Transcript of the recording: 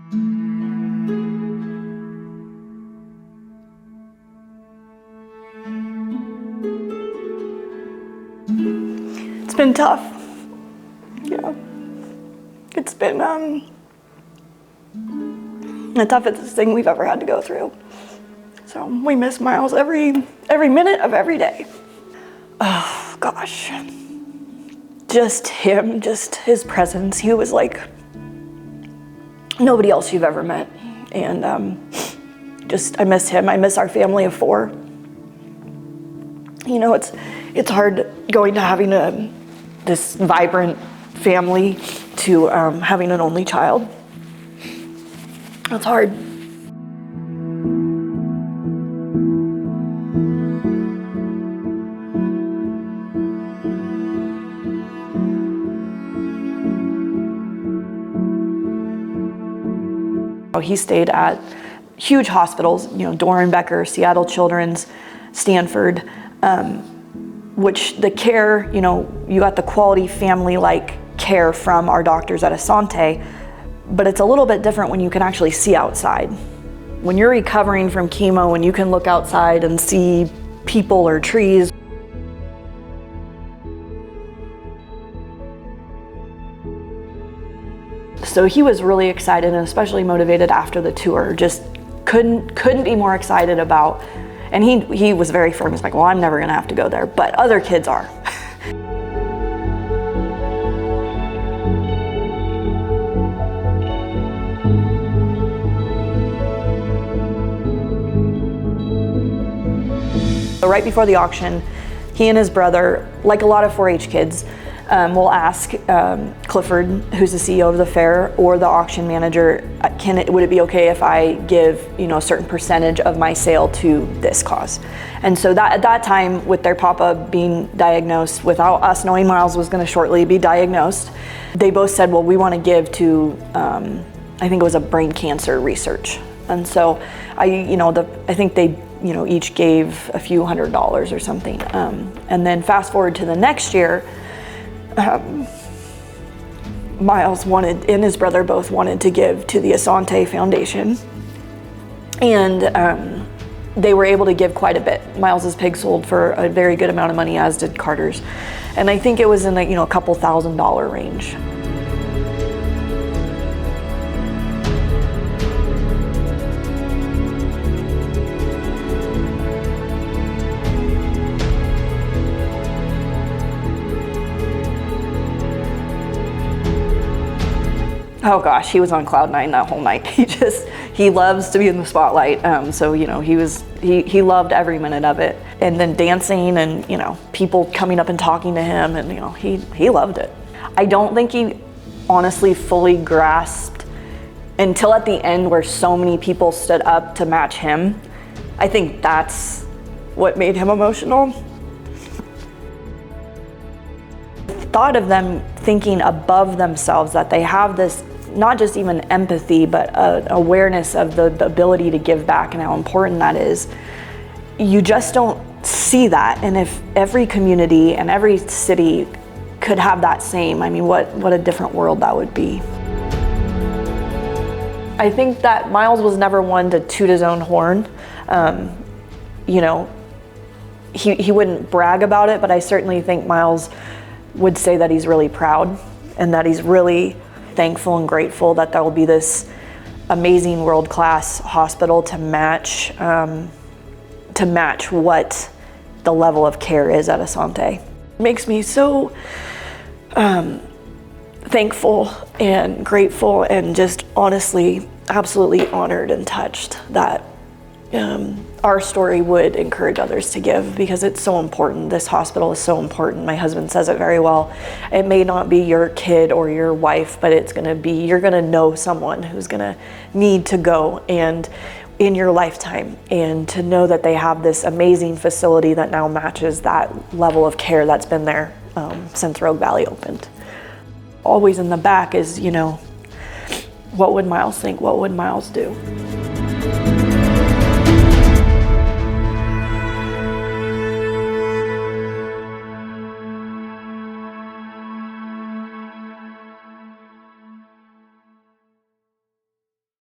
It's been tough. Yeah. It's been the toughest thing we've ever had to go through. So we miss Miles every minute of every day. Oh gosh. Just him, just his presence. He was like nobody else you've ever met. And I miss him. I miss our family of 4. You know, it's hard going to having this vibrant family to having an only child. It's hard. He stayed at huge hospitals, you know, Doren-Becker, Seattle Children's, Stanford, which the care, you know, you got the quality family-like care from our doctors at Asante, but it's a little bit different when you can actually see outside. When you're recovering from chemo and you can look outside and see people or trees. So he was really excited and especially motivated after the tour. Just couldn't be more excited about, and he was very firm. He's like, well, I'm never gonna have to go there, but other kids are. So right before the auction, he and his brother, like a lot of 4-H kids, will ask Clifford, who's the CEO of the fair, or the auction manager, would it be okay if I give, you know, a certain percentage of my sale to this cause? And so that at that time, with their papa being diagnosed, without us knowing Miles was going to shortly be diagnosed, they both said, well, we want to give to, I think it was a brain cancer research. And so I think they, you know, each gave a few $100s or something. And then fast forward to the next year, Miles and his brother both wanted to give to the Asante Foundation, and they were able to give quite a bit. Miles's pig sold for a very good amount of money, as did Carter's, and I think it was in a couple $1,000 range. Oh gosh, he was on cloud 9 that whole night. He loves to be in the spotlight. So, you know, he loved every minute of it. And then dancing and, you know, people coming up and talking to him, and, you know, he loved it. I don't think he honestly fully grasped until at the end where so many people stood up to match him. I think that's what made him emotional. The thought of them thinking above themselves, that they have this not just even empathy, but awareness of the ability to give back and how important that is. You just don't see that. And if every community and every city could have that same, I mean, what a different world that would be. I think that Miles was never one to toot his own horn. You know, he wouldn't brag about it, but I certainly think Miles would say that he's really proud and that he's really thankful and grateful that there will be this amazing world-class hospital to match what the level of care is at Asante. It makes me so thankful and grateful and just honestly absolutely honored and touched that our story would encourage others to give, because it's so important. This hospital is so important. My husband says it very well. It may not be your kid or your wife, but it's gonna be, you're gonna know someone who's gonna need to go and in your lifetime, and to know that they have this amazing facility that now matches that level of care that's been there since Rogue Valley opened. Always in the back is, you know, what would Miles think? What would Miles do?